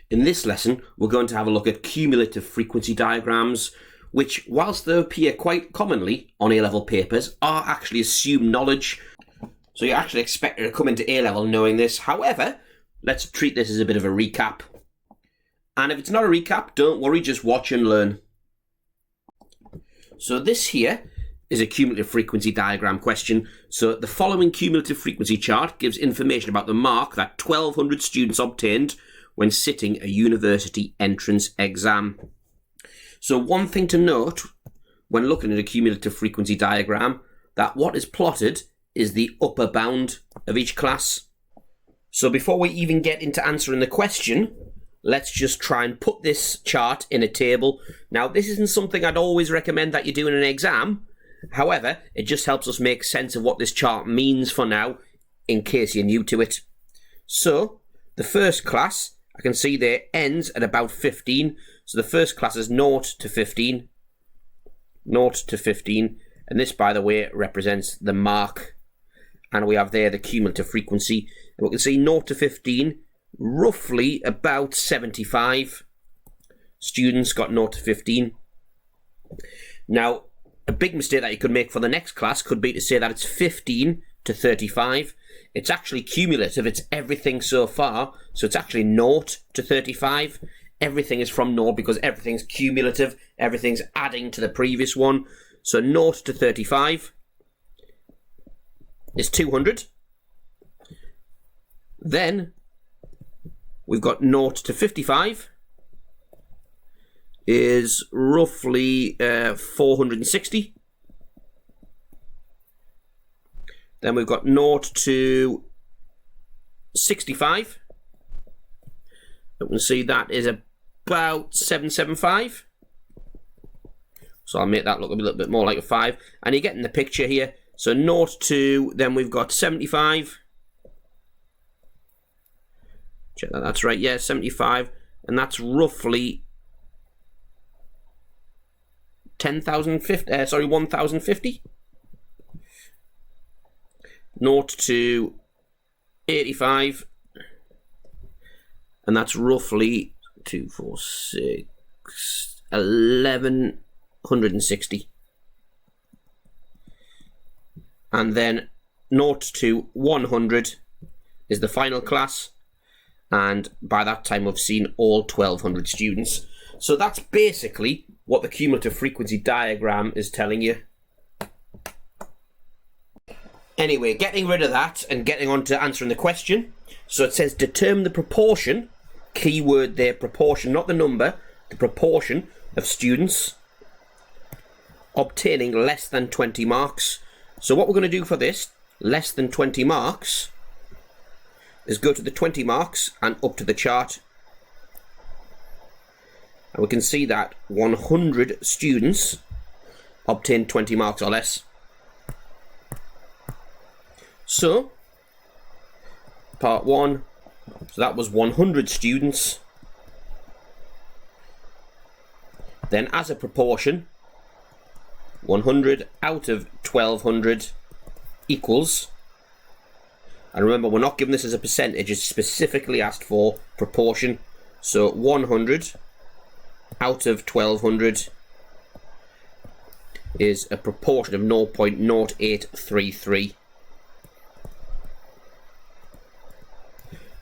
In this lesson, we're going to have a look at cumulative frequency diagrams, which, whilst they appear quite commonly on A-level papers, are actually assumed knowledge. So you're actually expected to come into A-level knowing this. However, let's treat this as a bit of a recap. And if it's not a recap, don't worry, just watch and learn. So this here is a cumulative frequency diagram question. So the following cumulative frequency chart gives information about the mark that 1,200 students obtained when sitting a university entrance exam. So one thing to note when looking at a cumulative frequency diagram, that what is plotted is the upper bound of each class. So before we even get into answering the question, let's just try and put this chart in a table. Now, this isn't something I'd always recommend that you do in an exam. However, it just helps us make sense of what this chart means for now, in case you're new to it. So, the first class, I can see there, ends at about 15. So the first class is 0 to 15. 0 to 15. And this, by the way, represents the mark. And we have there the cumulative frequency. And we can see 0 to 15, roughly about 75 students got 0 to 15. Now, a big mistake that you could make for the next class could be to say that it's 15 to 35. It's actually cumulative, it's everything so far, so it's actually 0 to 35. Everything is from 0 because everything's cumulative, everything's adding to the previous one. So 0 to 35 is 200. Then we've got 0 to 55 is roughly 460. Then we've got 0 to 65. You can see that is about 775. So I'll make that look a little bit more like a 5. And you're getting the picture here. So 0 to, then we've got 75. Check that, that's right, yeah, 75. And that's roughly 1,050. 0 to 85, and that's roughly 2, 4, 6, 1,160. And then 0 to 100 is the final class, and by that time we've seen all 1,200 students. So that's basically what the cumulative frequency diagram is telling you. Anyway, getting rid of that and getting on to answering the question. So it says determine the proportion, keyword there, proportion, not the number, the proportion of students obtaining less than 20 marks. So what we're going to do for this, less than 20 marks, is go to the 20 marks and up to the chart. And we can see that 100 students obtained 20 marks or less. So, part 1, so that was 100 students. Then as a proportion, 100 out of 1,200 equals, and remember we're not given this as a percentage, it's specifically asked for proportion. So 100 out of 1,200 is a proportion of 0.0833.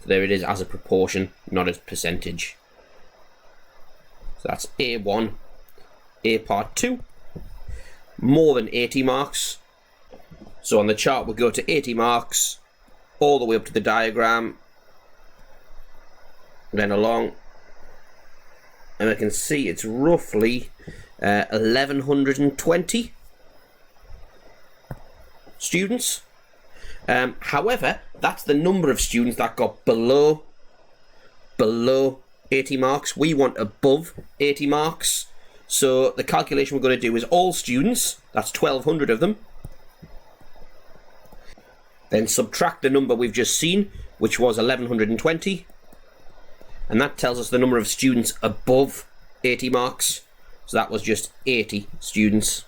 There it is, as a proportion, not as percentage. So that's A1. A part 2, more than 80 marks. So on the chart we'll go to 80 marks, all the way up to the diagram, then along, and I can see it's roughly 1,120 students. However, that's the number of students that got below 80 marks. We want above 80 marks. So the calculation we're going to do is all students, that's 1,200 of them, then subtract the number we've just seen, which was 1,120, and that tells us the number of students above 80 marks. So that was just 80 students.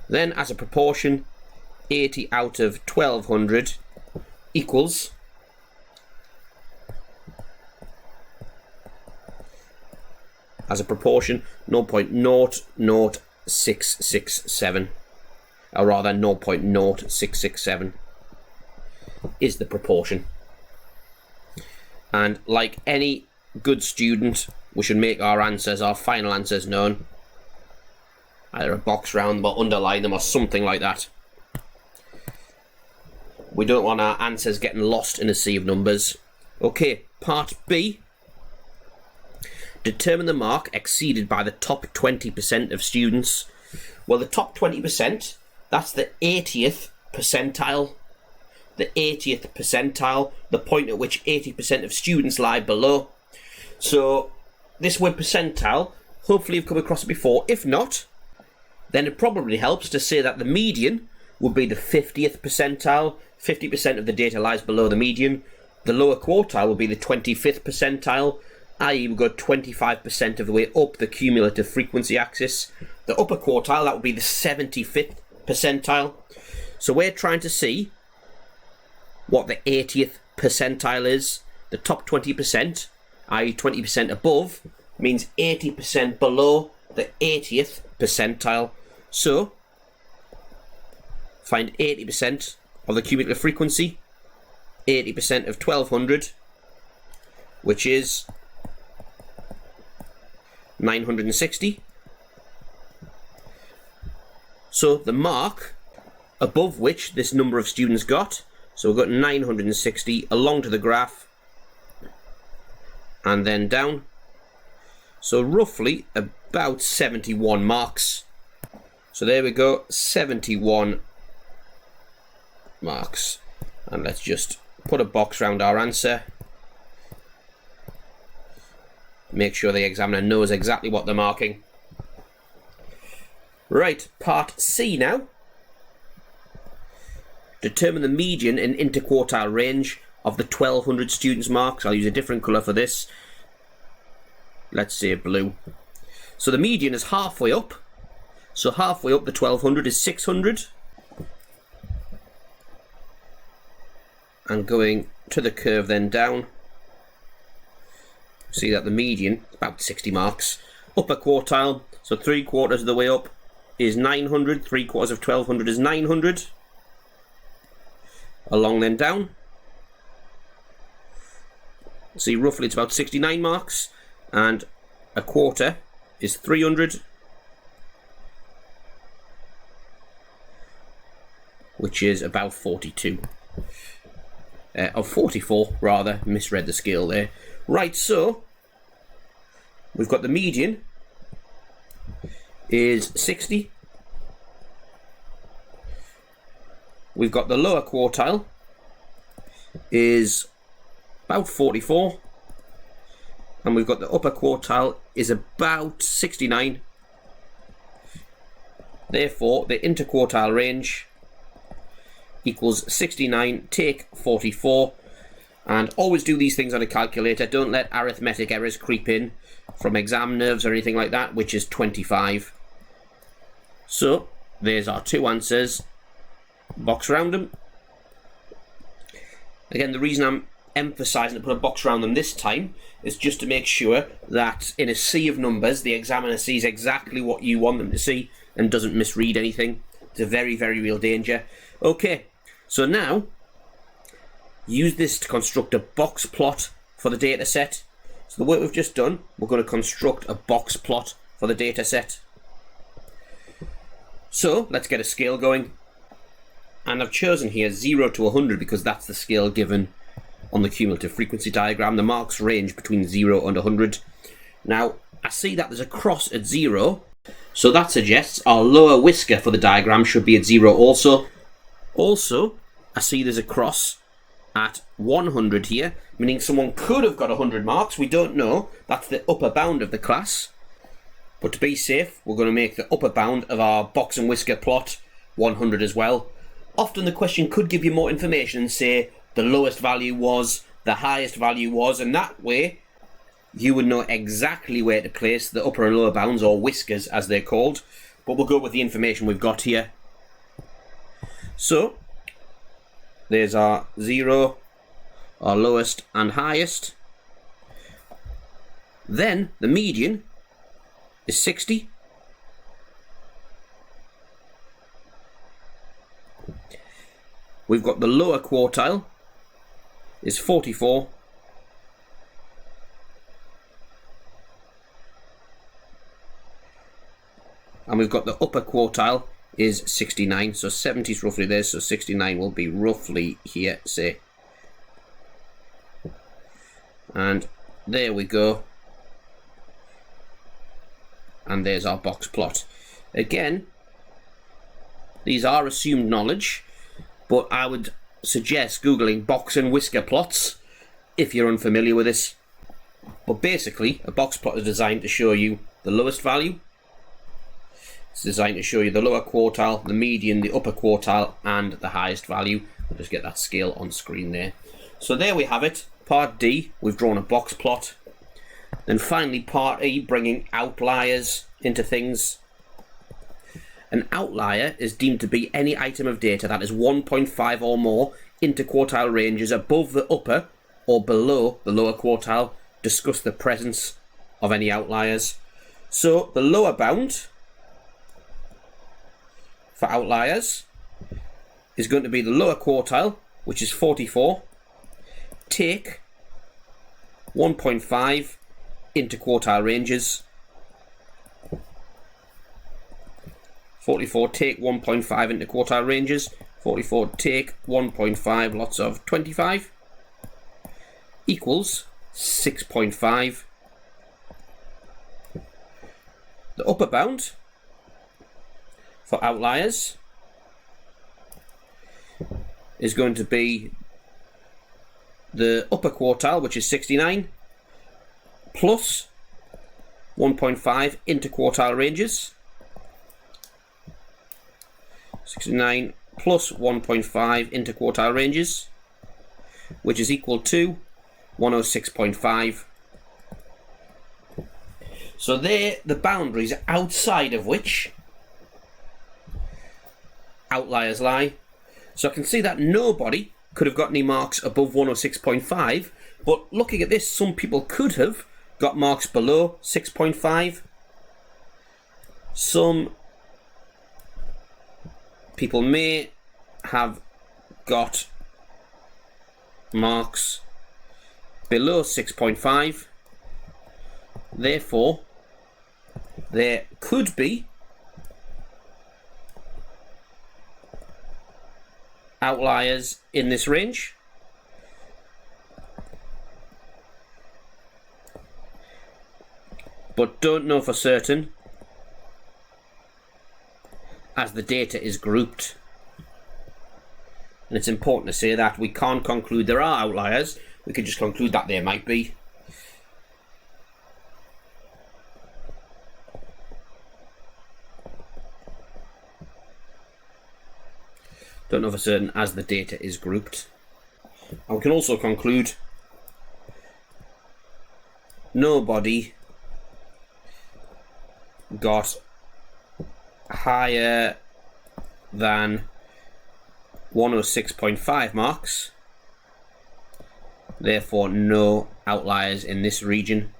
Then as a proportion, 80 out of 1,200 equals as a proportion, 0.00667, or rather 0.0667 is the proportion. And like any good student, we should make our answers, our final answers, known. Either a box round them or underline them or something like that. We don't want our answers getting lost in a sea of numbers. Okay, part B. Determine the mark exceeded by the top 20% of students. Well, the top 20%, that's the 80th percentile. The 80th percentile, the point at which 80% of students lie below. So, this word percentile, hopefully you've come across it before. If not, then it probably helps to say that the median would be the 50th percentile. 50% of the data lies below the median. The lower quartile will be the 25th percentile, i.e. we go 25% of the way up the cumulative frequency axis. The upper quartile, that would be the 75th percentile. So we're trying to see what the 80th percentile is. The top 20%, i.e. 20% above, means 80% below the 80th percentile. So, find 80% of the cumulative frequency, 80% of 1200, which is 960. So the mark above which this number of students got, so we've got 960 along to the graph and then down. So roughly about 71 marks. So there we go, 71 marks. And let's just put a box around our answer. Make sure the examiner knows exactly what they're marking. Right, part C now. Determine the median and interquartile range of the 1200 students' marks. I'll use a different colour for this. Let's say blue. So the median is halfway up. So halfway up the 1200 is 600. And going to the curve then down, see that the median is about 60 marks. Upper quartile, so 3/4 of the way up is 900, 3/4 of 1200 is 900. Along then down, see roughly it's about 69 marks, and a quarter is 300, which is about 42. Of 44 rather, misread the scale there. Right, so we've got the median is 60. We've got the lower quartile is about 44. And we've got the upper quartile is about 69. Therefore, the interquartile range equals 69, take 44, and always do these things on a calculator. Don't let arithmetic errors creep in from exam nerves or anything like that, which is 25. So, there's our two answers. Box around them. Again, the reason I'm emphasising to put a box around them this time is just to make sure that in a sea of numbers, the examiner sees exactly what you want them to see and doesn't misread anything. It's a very, very real danger. Okay. So now, use this to construct a box plot for the data set. So the work we've just done, we're going to construct a box plot for the data set. So let's get a scale going. And I've chosen here 0 to 100 because that's the scale given on the cumulative frequency diagram. The marks range between 0 and 100. Now, I see that there's a cross at 0. So that suggests our lower whisker for the diagram should be at 0 also. Also, I see there's a cross at 100 here, meaning someone could have got 100 marks. We don't know. That's the upper bound of the class. But to be safe, we're going to make the upper bound of our box and whisker plot 100 as well. Often the question could give you more information and say the lowest value was, the highest value was, and that way you would know exactly where to place the upper and lower bounds, or whiskers as they're called. But we'll go with the information we've got here. So, there's our 0, our lowest and highest. Then, the median is 60. We've got the lower quartile is 44. And we've got the upper quartile is 69. So 70 is roughly there, so 69 will be roughly here, say. And there we go. And there's our box plot. Again, these are assumed knowledge, but I would suggest Googling box and whisker plots if you're unfamiliar with this. But basically, a box plot is designed to show you the lowest value. It's designed to show you the lower quartile, the median, the upper quartile, and the highest value. We'll just get that scale on screen there. So there we have it. Part D, we've drawn a box plot. Then finally, Part E, bringing outliers into things. An outlier is deemed to be any item of data that is 1.5 or more interquartile ranges above the upper or below the lower quartile. Discuss the presence of any outliers. So the lower bound for outliers is going to be the lower quartile, which is 44. Take 1.5 interquartile ranges. 44 take 1.5 interquartile ranges. 44 take 1.5 lots of 25 equals 6.5. The upper bound for outliers is going to be the upper quartile, which is 69, plus 1.5 interquartile ranges. 69 plus 1.5 interquartile ranges, which is equal to 106.5. So they're the boundaries outside of which outliers lie. So I can see that nobody could have got any marks above 106.5, but looking at this, some people could have got marks below 6.5. Some people may have got marks below 6.5. Therefore, there could be outliers in this range. But don't know for certain, as the data is grouped. And it's important to say that we can't conclude there are outliers, we can just conclude that there might be. Don't know for certain as the data is grouped. And we can also conclude nobody got higher than 106.5 marks, therefore no outliers in this region.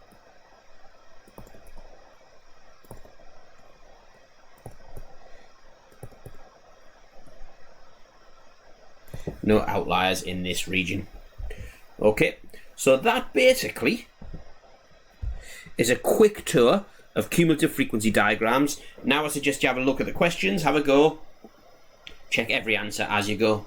No outliers in this region. Okay, so that basically is a quick tour of cumulative frequency diagrams. Now I suggest you have a look at the questions, have a go, check every answer as you go.